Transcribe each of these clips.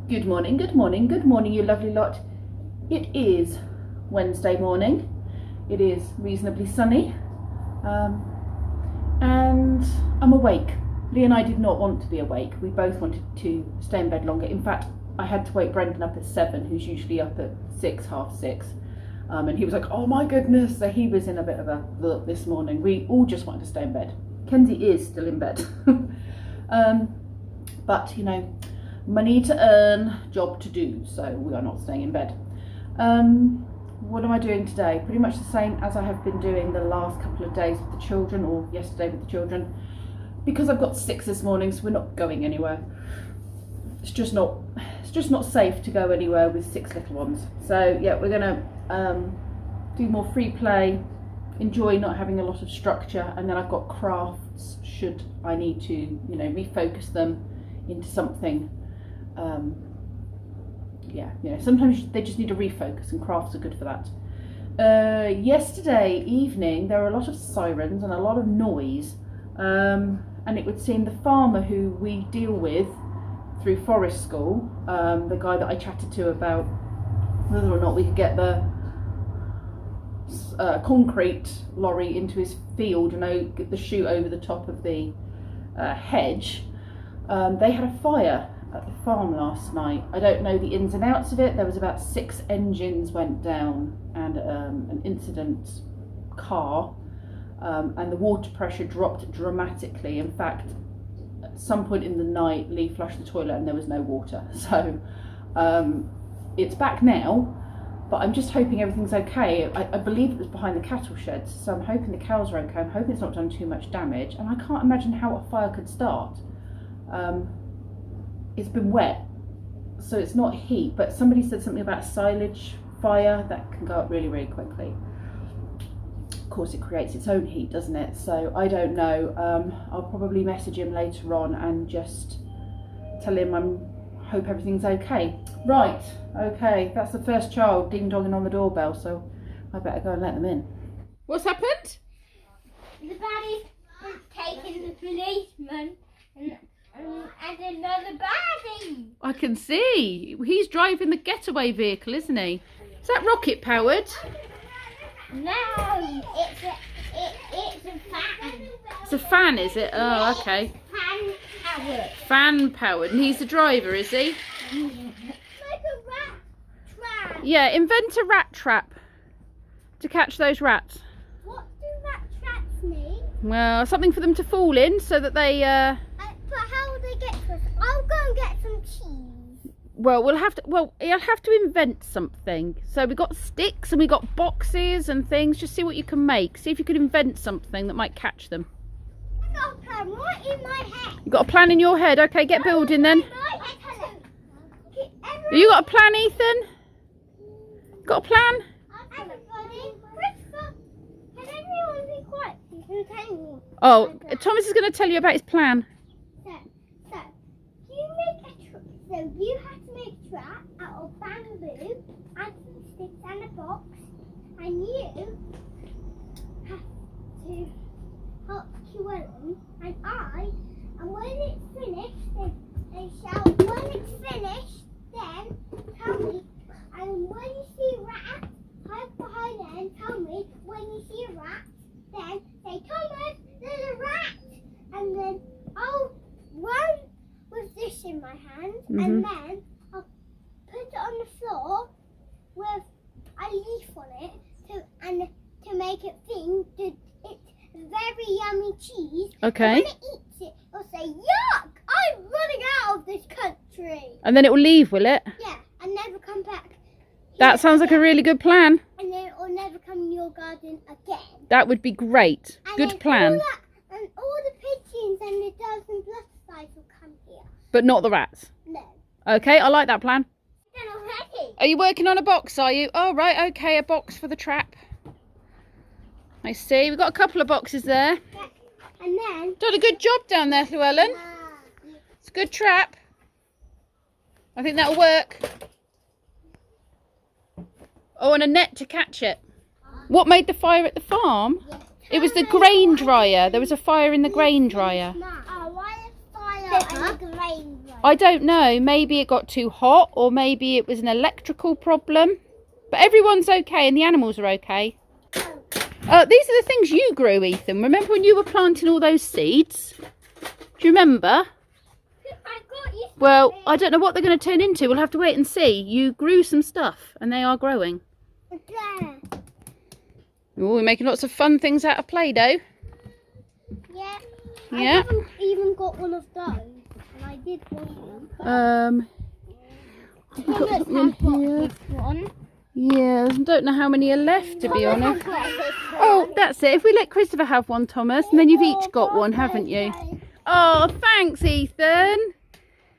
Good morning, good morning, good morning, you lovely lot. It is Wednesday morning. It is reasonably sunny, and I'm awake. Lee and I did not want to be awake. We both wanted to stay in bed longer. In fact, I had to wake Brendan up at 7, who's usually up at 6, half 6. And he was like, oh my goodness. So he was in a bit of a look this morning. We all just wanted to stay in bed. Kenzie is still in bed. But, you know, money to earn, job to do. So we are not staying in bed. What am I doing today? Pretty much the same as I have been doing the last couple of days with the children, or yesterday with the children. Because I've got 6 this morning, so we're not going anywhere. It's just not safe to go anywhere with 6 little ones. So yeah, we're gonna do more free play, enjoy not having a lot of structure, and then I've got crafts should I need to, you know, refocus them into something. Yeah, you know, sometimes they just need to refocus, and crafts are good for that. Yesterday evening there were a lot of sirens and a lot of noise, and it would seem the farmer who we deal with through forest school, the guy that I chatted to about whether or not we could get the concrete lorry into his field and get the chute over the top of the hedge. They had a fire at the farm last night. I don't know the ins and outs of it. There was about 6 engines went down and an incident car, and the water pressure dropped dramatically. In fact, at some point in the night, Lee flushed the toilet and there was no water. So it's back now, but I'm just hoping everything's okay. I believe it was behind the cattle sheds, so I'm hoping the cows are okay. I'm hoping it's not done too much damage, and I can't imagine how a fire could start. It's been wet, so it's not heat, but somebody said something about silage fire that can go up really, really quickly. Of course, it creates its own heat, doesn't it? So I don't know. I'll probably message him later on and just tell him I hope everything's okay. Right, okay, that's the first child ding-donging on the doorbell, so I better go and let them in. What's happened? The baddie's taking the policeman and another baddie. I can see. He's driving the getaway vehicle, isn't he? Is that rocket powered? No, it's a fan. It's a fan, is it? Oh, okay. Fan powered. Fan powered. And he's the driver, is he? Like a rat trap. Yeah, invent a rat trap to catch those rats. What do rat traps mean? Well, something for them to fall in so that they... But how will they get to us? I'll go and get some cheese. Well, you'll have to invent something. So we've got sticks and we've got boxes and things. Just see what you can make. See if you can invent something that might catch them. I've got a plan right in my head. You've got a plan in your head? Okay, get building then. You got a plan, Ethan? Got a plan? Everybody, can everyone be quiet? Oh, Thomas is going to tell you about his plan. So you have to make a trap out of bamboo and some sticks and a box, and you have to help Llewellyn and I, and when it's finished, they shout, when it's finished, then tell me, and when you see a rat, hide behind it and tell me, when you see a rat, then say, Thomas, there's a rat, and then I'll run with this in my hand, and then I'll put it on the floor with a leaf on it to make it think that it's very yummy cheese. Okay. And when it eats it, it'll say, yuck, I'm running out of this country. And then it will leave, will it? Yeah, and never come back. That sounds like a really good plan. And then it will never come in your garden again. That would be great. And Good plan. And all the pigeons and the doves and butterflies will come here. But not the rats. No. Okay, I like that plan. Done already. Are you working on a box, are you? Oh, right, okay, a box for the trap. I see. We've got a couple of boxes there. Yeah. And then... Done a good job down there, Llewellyn. It's a good trap. I think that'll work. Oh, and a net to catch it. What made the fire at the farm? It was the grain dryer. There was a fire in the grain dryer. Oh, why a fire in the grain dryer? I don't know. Maybe it got too hot, or maybe it was an electrical problem. But everyone's okay, and the animals are okay. These are the things you grew, Ethan. Remember when you were planting all those seeds? Do you remember? Well, I don't know what they're going to turn into. We'll have to wait and see. You grew some stuff, and they are growing. Oh, we're making lots of fun things out of Play-doh. Yeah. Yeah. I haven't even got one of those, and I did want them. We've got something in here. One. Yeah, I don't know how many are left, to be honest. Oh, that's it. If we let Christopher have one, Thomas, and then you've each got one, haven't you? Oh, thanks, Ethan.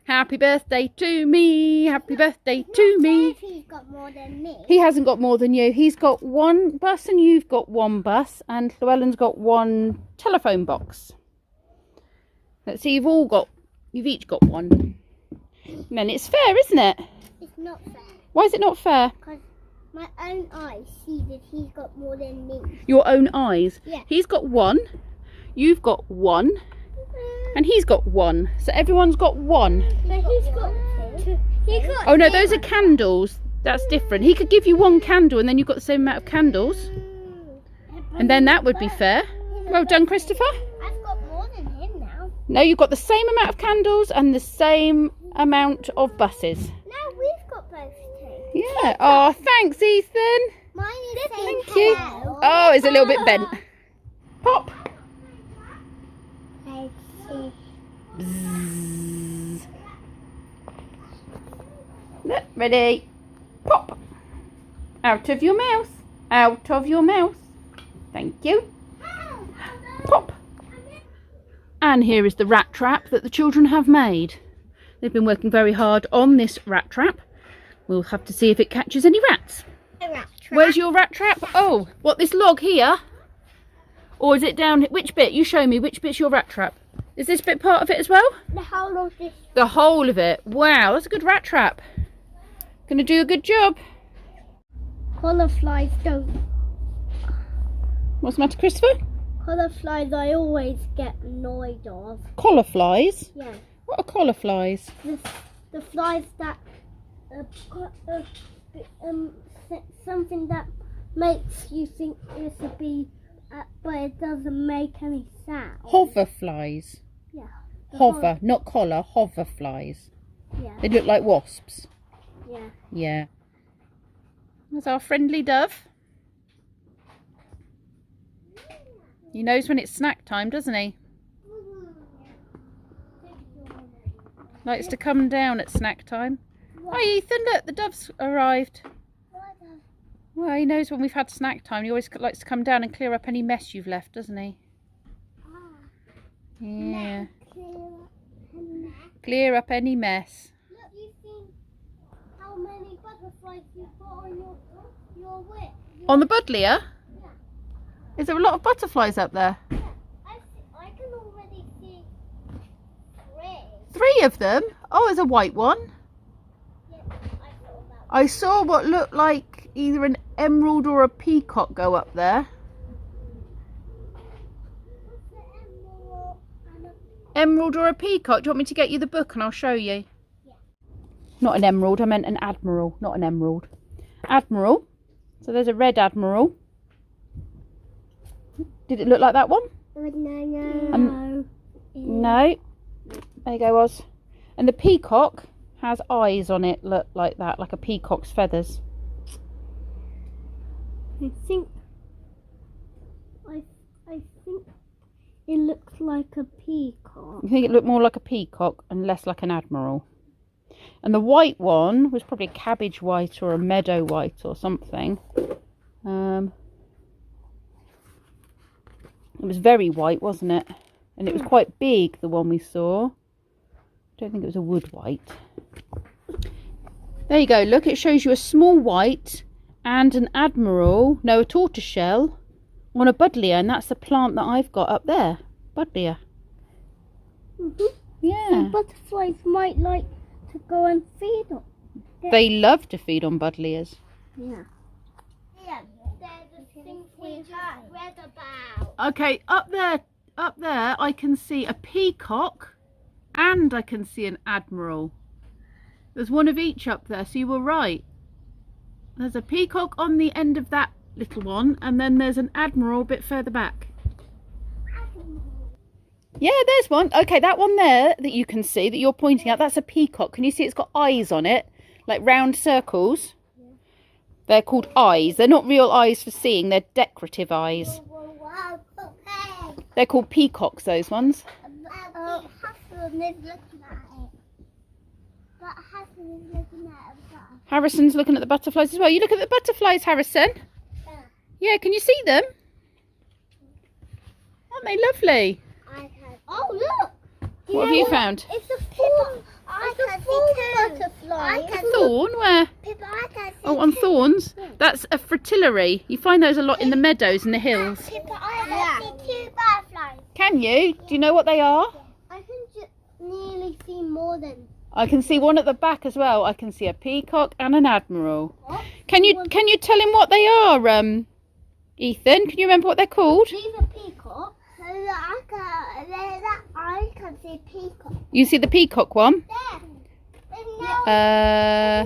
Happy birthday to me. Happy birthday to me. He's got more than me. He hasn't got more than you. He's got one bus and you've got one bus, and Llewellyn's got one telephone box. Let's see, you've each got one. And then it's fair, isn't it? It's not fair. Why is it not fair? Because my own eyes see that he's got more than me. Your own eyes? Yeah. He's got one, you've got one, and he's got one. So everyone's got one. But he's got two. Oh no, those are candles. That's different. He could give you one candle and then you've got the same amount of candles. And then that would be fair. Well done, Christopher. I've got more than him now. No, you've got the same amount of candles and the same amount of buses. Now we've got both too. Yeah. Oh, thanks, Ethan. Mine is saying Thank you. hello. Oh, it's a little bit bent. Pop. Let's see. Bzzz. Look, ready. Pop. Out of your mouth. Out of your mouth. Thank you. Pop. And here is the rat trap that the children have made. They've been working very hard on this rat trap. We'll have to see if it catches any rats. A rat trap. Where's your rat trap? Oh, what, this log here? Or is it down? Which bit? You show me. Which bit's your rat trap? Is this bit part of it as well? The whole of this. The whole of it. Wow, that's a good rat trap. Gonna do a good job. Cauliflies don't. What's the matter, Christopher? Cauliflies I always get annoyed of. Cauliflies? Yeah. What are cauliflies? The flies that something that makes you think it's a bee, but it doesn't make any sound. Hoverflies. Yeah. Hover, not collar, hoverflies. Yeah. They look like wasps. Yeah. Yeah. That's our friendly dove. He knows when it's snack time, doesn't he? Likes to come down at snack time. Hi Ethan, look, the dove's arrived. Well, he knows when we've had snack time. He always likes to come down and clear up any mess you've left, doesn't he? Yeah. Clear up any mess. Look, you've seen how many butterflies you've got on your whip. On the buddleia? Yeah. Is there a lot of butterflies up there? Yeah. I can already see 3. 3 of them? Oh, there's a white one. Yeah, I saw that. I saw what looked like either an emerald or a peacock go up there. What's the emerald and a... Emerald or a peacock? Do you want me to get you the book and I'll show you? Yeah. Not an emerald, I meant an admiral, not an emerald. Admiral. So there's a red admiral. Did it look like that one? No. No. There you go, Oz. And the peacock has eyes on it, look like that, like a peacock's feathers. I think it looks like a peacock. I think it looked more like a peacock and less like an admiral. And the white one was probably a cabbage white or a meadow white or something. It was very white, wasn't it? And it was quite big, the one we saw. I don't think it was a wood white. There you go, look, it shows you a small white and an admiral, no, a tortoiseshell on a buddleia, and that's the plant that I've got up there, buddleia. Yeah. So butterflies might like to go and feed on. They love to feed on buddleias. Yeah. Yeah, they're the things we have read about. Okay, up there I can see a peacock and I can see an admiral. There's one of each up there, so you were right. There's a peacock on the end of that little one, and then there's an admiral a bit further back. Yeah, there's one. Okay, that one there that you can see, that you're pointing at, that's a peacock. Can you see it's got eyes on it? Like round circles? Yeah. They're called eyes. They're not real eyes for seeing, they're decorative eyes. They're called peacocks, those ones. Harrison's looking at the butterflies as well. You look at the butterflies, Harrison? Yeah, can you see them? Aren't they lovely? Oh, look! What have you found? It's a thorn. Butterfly. A thorn? Where? Oh, on thorns? That's a fritillary. You find those a lot in the meadows and the hills. I can see 2 butterflies. Can you? Do you know what they are? I can just nearly see more than. I can see one at the back as well. I can see a peacock and an admiral. What? Can you tell him what they are, Ethan? Can you remember what they're called? These are peacocks. I can see peacock. You see the peacock one? There.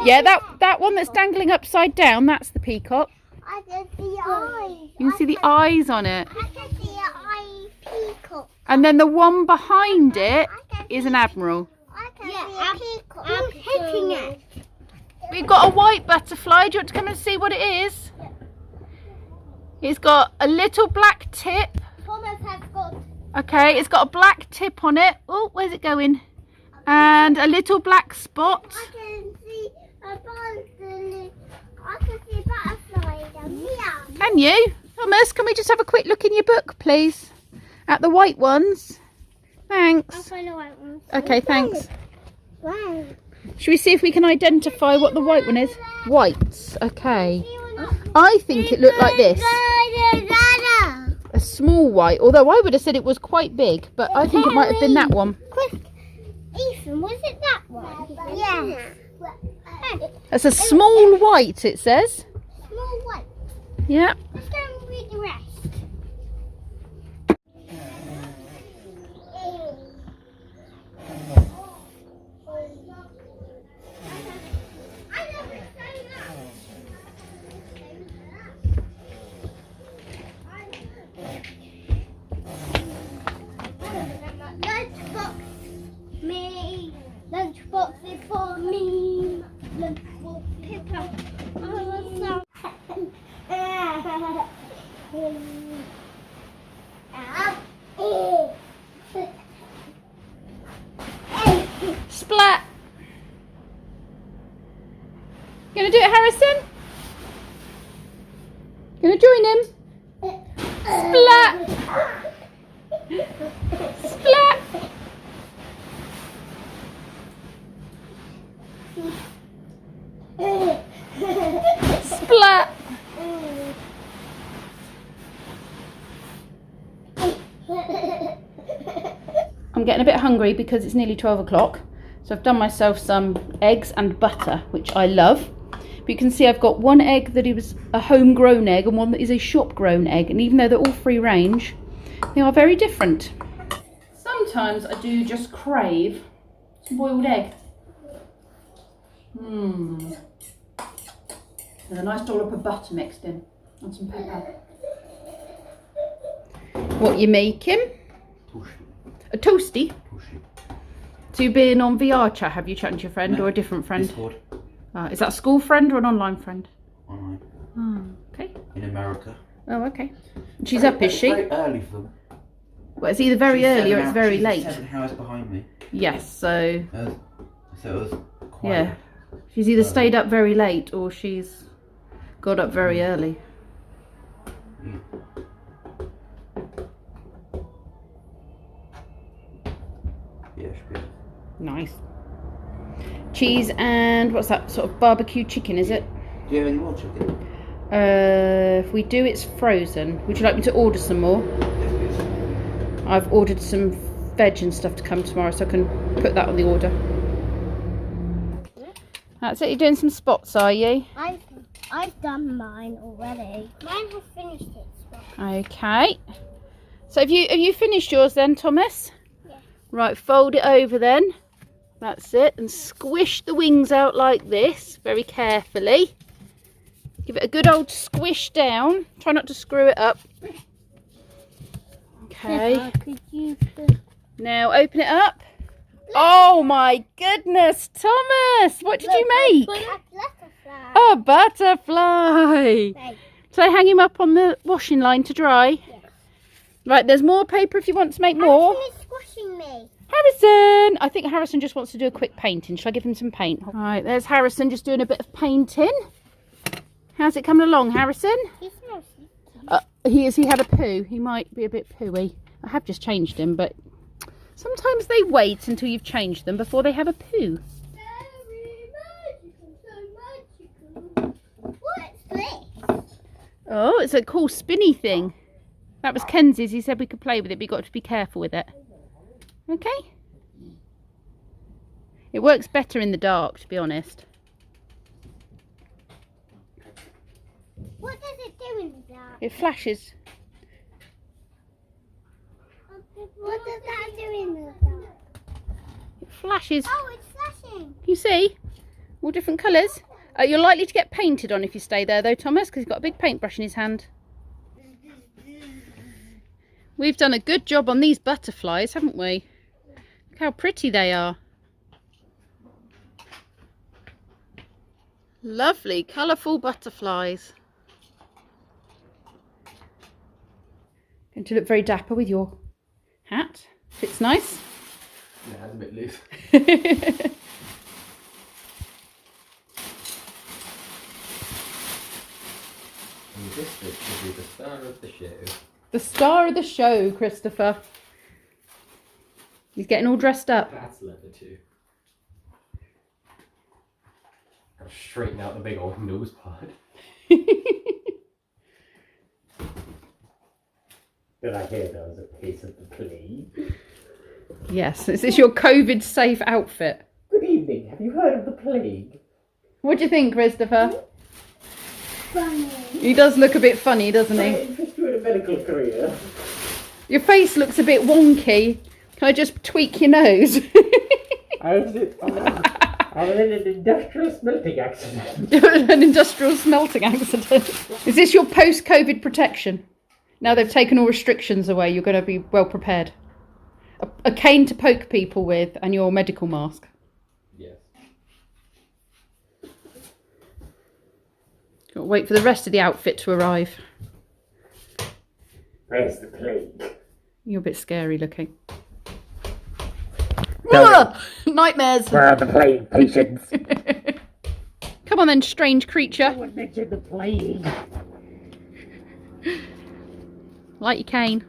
Yeah, that one that's dangling upside down, that's the peacock. I can see eyes. You can see the eyes on it. I can see an eye peacock. And then the one behind it is an admiral. I can see a peacock. I'm hitting it. We've got a white butterfly. Do you want to come and see what it is? It's got a little black tip. Thomas has got. Okay, it's got a black tip on it. Oh, where's it going? And a little black spot. I can see a butterfly. I can see butterflies down here. Can you? Thomas, can we just have a quick look in your book, please? At the white ones. Thanks. I'll find the white ones. Okay, thanks. Wow. Should we see if we can identify what the white one is? Whites. Okay. I think it looked like this. A small white, although I would have said it was quite big, but I think it might have been that one. Quick, Ethan, was it that one? Yeah. It's a small white, it says. Small white. Yeah. Let's go and read the rest. Lunchbox is for me. Lunchbox Pippa. Splat. Gonna do it, Harrison? Gonna join him? Splat. Splat. Splat. I'm getting a bit hungry because it's nearly 12 o'clock. So I've done myself some eggs and butter, which I love. But you can see I've got one egg that is a homegrown egg and one that is a shop-grown egg. And even though they're all free range, they are very different. Sometimes I do just crave some boiled egg. There's a nice dollop of butter mixed in and some pepper. What you making? A toasty? So you've been on VR chat, have you, chatting to your friend or a different friend? Discord. Is that a school friend or an online friend? Online. Oh, okay. In America. Oh, okay. She's up, is she? Very early for them. Well, it's either very early or it's very late. 7 hours behind me. Yes, so... So it was quite... Yeah. She's either stayed up very late or she's got up very early. Mm. Yeah, should be. Nice. Cheese and what's that, sort of barbecue chicken, is it? Do you have any more chicken? If we do, it's frozen. Would you like me to order some more? Yes, please. I've ordered some veg and stuff to come tomorrow, so I can put that on the order. That's it, you're doing some spots, are you? I've done mine already. Mine has finished its spot. Okay. So have you finished yours then, Thomas? Yeah. Right, fold it over then. That's it. And squish the wings out like this, very carefully. Give it a good old squish down. Try not to screw it up. Okay. Now open it up. Oh my goodness, Thomas! What did you make? A butterfly. So hang him up on the washing line to dry. Right, there's more paper if you want to make more. Harrison is squashing me. Harrison! I think Harrison just wants to do a quick painting. Shall I give him some paint? All right, there's Harrison just doing a bit of painting. How's it coming along, Harrison? He smells He had a poo. He might be a bit pooey. I have just changed him, but sometimes they wait until you've changed them before they have a poo. very magical. What's this? Oh, it's a cool spinny thing. That was Kenzie's. He said we could play with it, but you've got to be careful with it. Okay? It works better in the dark, to be honest. What does it do in the dark? It flashes. What does that do in the dark? It flashes. Oh, it's flashing. You see? All different colours. You're likely to get painted on if you stay there, though, Thomas, because he's got a big paintbrush in his hand. We've done a good job on these butterflies, haven't we? Look how pretty they are. Lovely, colourful butterflies. Going to look very dapper with your hat. Fits nice. Yeah, it's a bit loose. And this bit should be the star of the show. The star of the show, Christopher. He's getting all dressed up. That's leather too. Gotta straighten out the big old nose pod. Did I hear there was a case of the plague? Yes, is this your COVID safe outfit? Good evening, have you heard of the plague? What do you think, Christopher? Funny. He does look a bit funny, doesn't he? Interest you in a medical career? Your face looks a bit wonky. Can I just tweak your nose? I was in an industrial smelting accident. An industrial smelting accident. Is this your post-COVID protection? Now they've taken all restrictions away, you're going to be well prepared. A cane to poke people with and your medical mask. Yes. Got to wait for the rest of the outfit to arrive. Where's the plague? You're a bit scary looking. Tell Nightmares. Where are the plague patients? Come on then, strange creature. Someone mentioned the plague. Light your cane.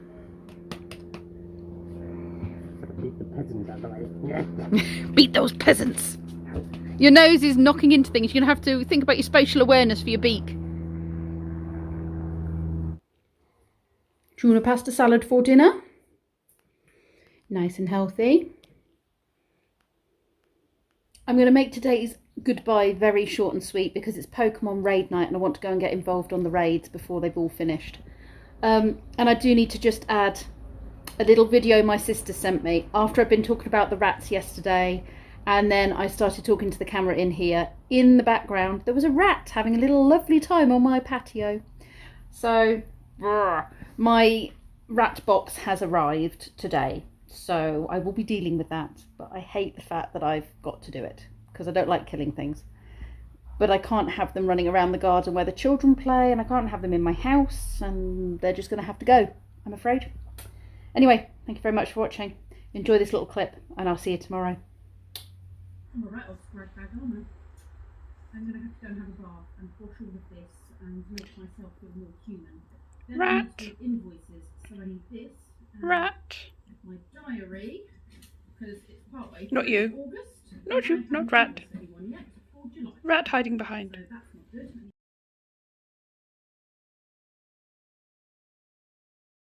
Keep the peasants out of the way. Beat those peasants. Your nose is knocking into things. You're going to have to think about your spatial awareness for your beak. Tuna pasta salad for dinner. Nice and healthy. I'm going to make today's goodbye very short and sweet because it's Pokemon raid night and I want to go and get involved on the raids before they've all finished. And I do need to just add a little video my sister sent me after I'd been talking about the rats yesterday, and then I started talking to the camera in here. In the background there was a rat having a little lovely time on my patio. So my rat box has arrived today, so I will be dealing with that, but I hate the fact that I've got to do it because I don't like killing things. But I can't have them running around the garden where the children play, and I can't have them in my house, and they're just going to have to go, I'm afraid. Anyway, thank you very much for watching. Enjoy this little clip, and I'll see you tomorrow. I'm alright off right back, aren't I? I'm going to have to go and have a bath and wash all of this and make myself feel more human. Then I need to do invoices, so I need this. Rat. My diary, because it's partway Not through you. August. Not you, and I not haven't rat. promised anyone yet for July. Rat hiding behind. So